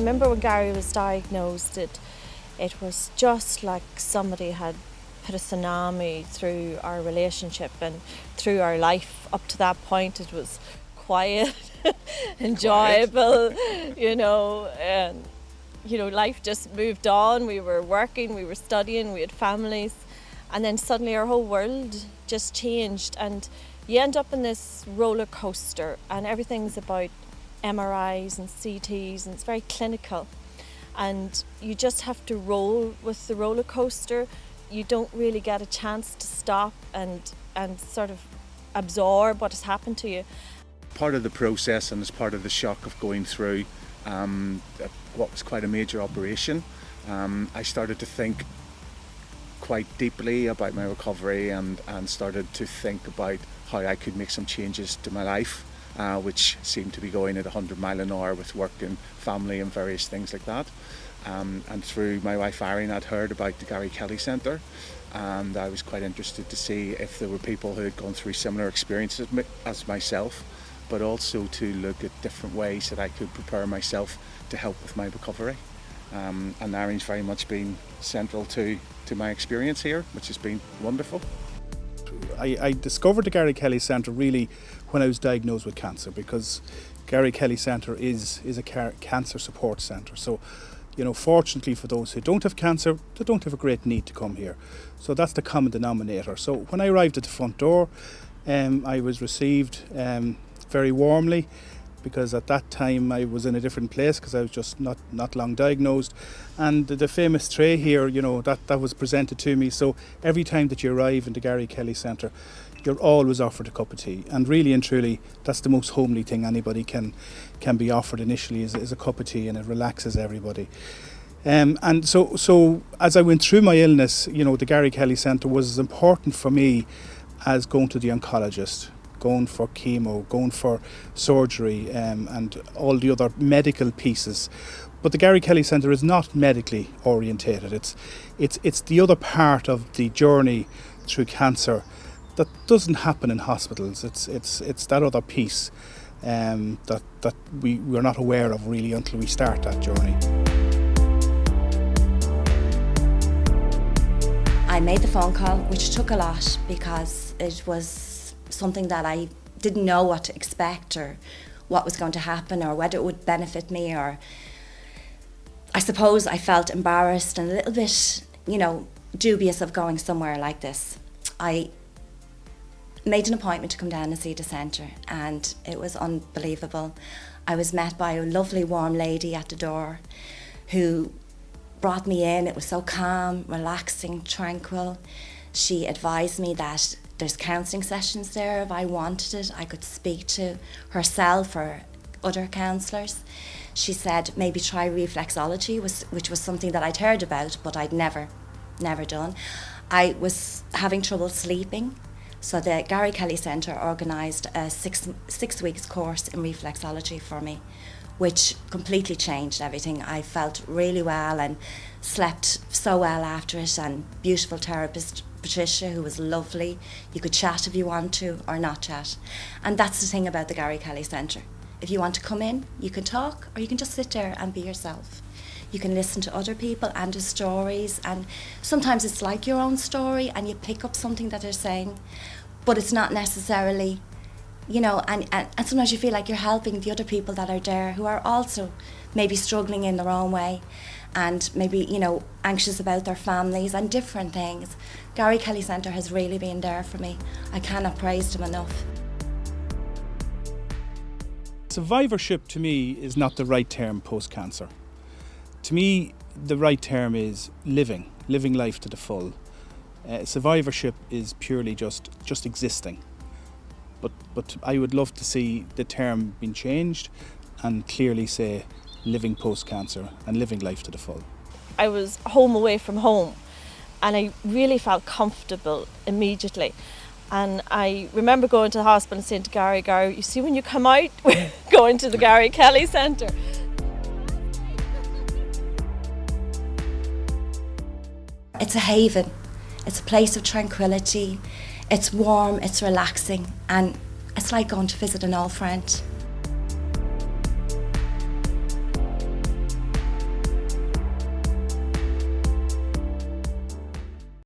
remember when Gary was diagnosed, it was just like somebody had put a tsunami through our relationship and through our life. Up to that point it was quiet, enjoyable, and life just moved on. We were working, we were studying, we had families, and then suddenly our whole world just changed, and you end up in this roller coaster, and everything's about MRIs and CTs, and it's very clinical, and you just have to roll with the roller coaster. You don't really get a chance to stop and sort of absorb what has happened to you. Part of the process, and as part of the shock of going through what was quite a major operation, I started to think quite deeply about my recovery and started to think about how I could make some changes to my life, which seemed to be going at 100 mile an hour with work and family and various things like that. And through my wife Irene, I'd heard about the Gary Kelly Centre, and I was quite interested to see if there were people who had gone through similar experiences as myself, but also to look at different ways that I could prepare myself to help with my recovery. And Irene's very much been central to my experience here, which has been wonderful. I discovered the Gary Kelly Centre really when I was diagnosed with cancer, because Gary Kelly Centre is a cancer support centre. So, fortunately for those who don't have cancer, they don't have a great need to come here. So that's the common denominator. So when I arrived at the front door, I was received very warmly, because at that time I was in a different place because I was just not long diagnosed, and the famous tray here, that was presented to me. So every time that you arrive in the Gary Kelly Centre, you're always offered a cup of tea, and really and truly that's the most homely thing anybody can be offered initially is a cup of tea, and it relaxes everybody. And so as I went through my illness, the Gary Kelly Centre was as important for me as going to the oncologist, going for chemo, going for surgery, and all the other medical pieces. But the Gary Kelly Centre is not medically orientated. It's the other part of the journey through cancer that doesn't happen in hospitals. It's that other piece that we're not aware of really until we start that journey. I made the phone call, which took a lot because it was something that I didn't know what to expect or what was going to happen or whether it would benefit me, or I suppose I felt embarrassed and a little bit, dubious of going somewhere like this. I made an appointment to come down and see the centre, and it was unbelievable. I was met by a lovely warm lady at the door who brought me in. It was so calm, relaxing, tranquil. She advised me that there's counselling sessions there if I wanted it. I could speak to herself or other counsellors. She said maybe try reflexology, which was something that I'd heard about but I'd never done. I was having trouble sleeping, so the Gary Kelly Centre organised a six weeks course in reflexology for me, which completely changed everything. I felt really well and slept so well after it, and beautiful therapist Patricia, who was lovely. You could chat if you want to or not chat. And that's the thing about the Gary Kelly Centre. If you want to come in, you can talk, or you can just sit there and be yourself. You can listen to other people and to stories, and sometimes it's like your own story and you pick up something that they're saying, but it's not necessarily, and sometimes you feel like you're helping the other people that are there who are also maybe struggling in their own way and maybe, anxious about their families and different things. Gary Kelly Centre has really been there for me. I cannot praise them enough. Survivorship to me is not the right term post-cancer. To me, the right term is living life to the full. Survivorship is purely just existing. But I would love to see the term being changed and clearly say living post-cancer and living life to the full. I was home away from home, and I really felt comfortable immediately. And I remember going to the hospital and saying to Gary, you see when you come out, we're going to the Gary Kelly Centre. It's a haven. It's a place of tranquility. It's warm, it's relaxing, and it's like going to visit an old friend.